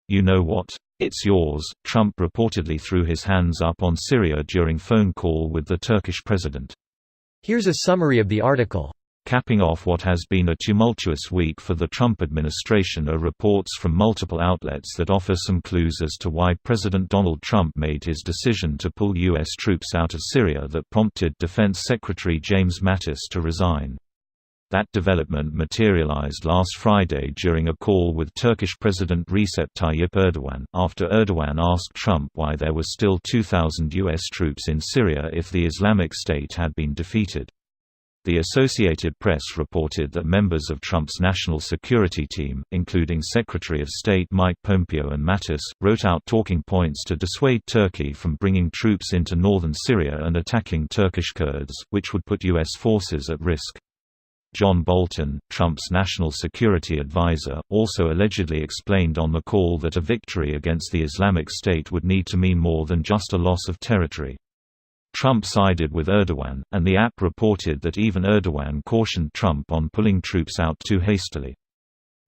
"You know what? It's yours." Trump reportedly threw his hands up on Syria during phone call with the Turkish president. Here's a summary of the article. Capping off what has been a tumultuous week for the Trump administration are reports from multiple outlets that offer some clues as to why President Donald Trump made his decision to pull U.S. troops out of Syria that prompted Defense Secretary James Mattis to resign. That development materialized last Friday during a call with Turkish President Recep Tayyip Erdogan, after Erdogan asked Trump why there were still 2,000 U.S. troops in Syria if the Islamic State had been defeated. The Associated Press reported that members of Trump's national security team, including Secretary of State Mike Pompeo and Mattis, wrote out talking points to dissuade Turkey from bringing troops into northern Syria and attacking Turkish Kurds, which would put U.S. forces at risk. John Bolton, Trump's national security advisor, also allegedly explained on the call that a victory against the Islamic State would need to mean more than just a loss of territory. Trump sided with Erdogan, and the app reported that even Erdogan cautioned Trump on pulling troops out too hastily.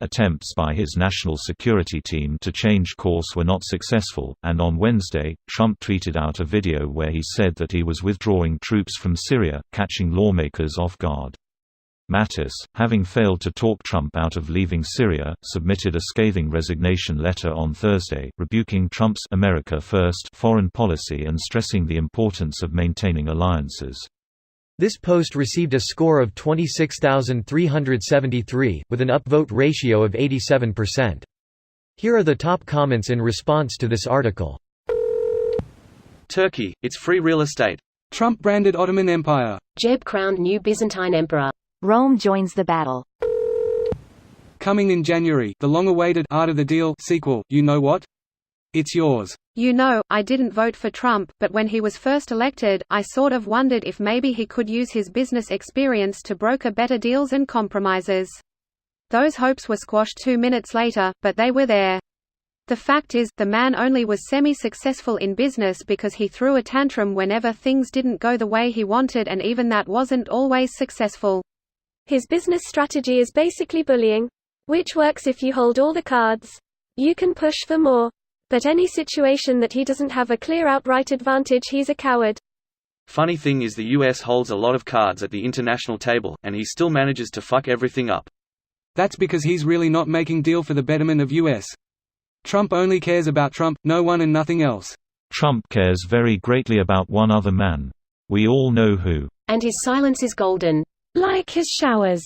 Attempts by his national security team to change course were not successful, and on Wednesday, Trump tweeted out a video where he said that he was withdrawing troops from Syria, catching lawmakers off guard. Mattis, having failed to talk Trump out of leaving Syria, submitted a scathing resignation letter on Thursday, rebuking Trump's "America First" foreign policy and stressing the importance of maintaining alliances. This post received a score of 26,373, with an upvote ratio of 87%. Here are the top comments in response to this article. Turkey, it's free real estate. Trump branded Ottoman Empire. Jeb crowned new Byzantine emperor. Rome joins the battle. Coming in January, the long-awaited Art of the Deal sequel, You Know What? It's yours. You know, I didn't vote for Trump, but when he was first elected, I sort of wondered if maybe he could use his business experience to broker better deals and compromises. Those hopes were squashed 2 minutes later, but they were there. The fact is, the man only was semi-successful in business because he threw a tantrum whenever things didn't go the way he wanted, and even that wasn't always successful. His business strategy is basically bullying. Which works if you hold all the cards. You can push for more. But any situation that he doesn't have a clear outright advantage, he's a coward. Funny thing is the US holds a lot of cards at the international table, and he still manages to fuck everything up. That's because he's really not making deal for the betterment of US. Trump only cares about Trump, no one and nothing else. Trump cares very greatly about one other man. We all know who. And his silence is golden. Like his showers.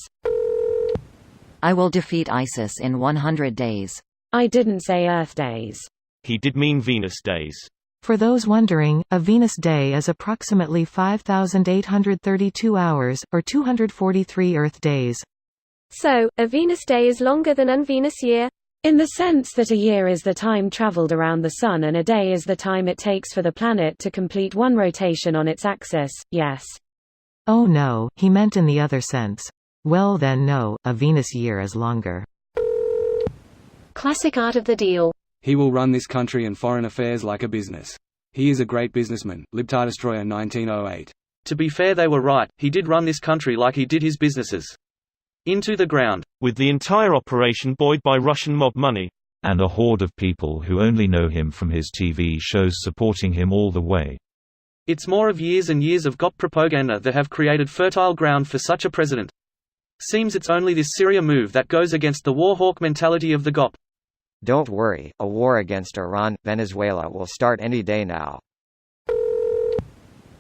I will defeat ISIS in 100 days. I didn't say Earth days. He did mean Venus days. For those wondering, a Venus day is approximately 5,832 hours, or 243 Earth days. So, a Venus day is longer than an Venus year? In the sense that a year is the time traveled around the Sun and a day is the time it takes for the planet to complete one rotation on its axis, yes. Oh no, he meant in the other sense. Well then no, a Venus year is longer. Classic Art of the Deal. He will run this country and foreign affairs like a business. He is a great businessman. Libtard Destroyer 1908. To be fair, they were right, he did run this country like he did his businesses. Into the ground. With the entire operation buoyed by Russian mob money. And a horde of people who only know him from his TV shows supporting him all the way. It's more of years and years of GOP propaganda that have created fertile ground for such a president. Seems it's only this Syria move that goes against the war hawk mentality of the GOP. Don't worry, a war against Iran, Venezuela will start any day now.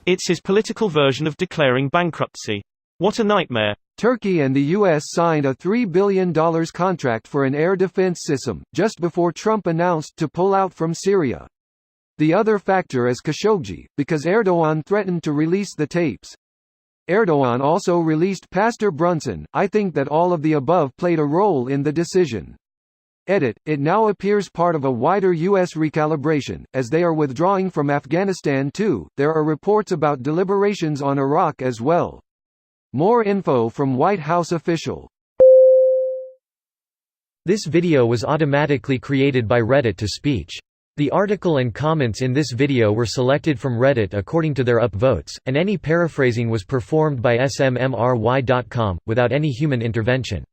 It's his political version of declaring bankruptcy. What a nightmare. Turkey and the U.S. signed a $3 billion contract for an air defense system, just before Trump announced to pull out from Syria. The other factor is Khashoggi, because Erdogan threatened to release the tapes. Erdogan also released Pastor Brunson. I think that all of the above played a role in the decision. Edit, it now appears part of a wider U.S. recalibration, as they are withdrawing from Afghanistan too. There are reports about deliberations on Iraq as well. More info from White House official. This video was automatically created by Reddit to speech. The article and comments in this video were selected from Reddit according to their upvotes, and any paraphrasing was performed by smmry.com, without any human intervention.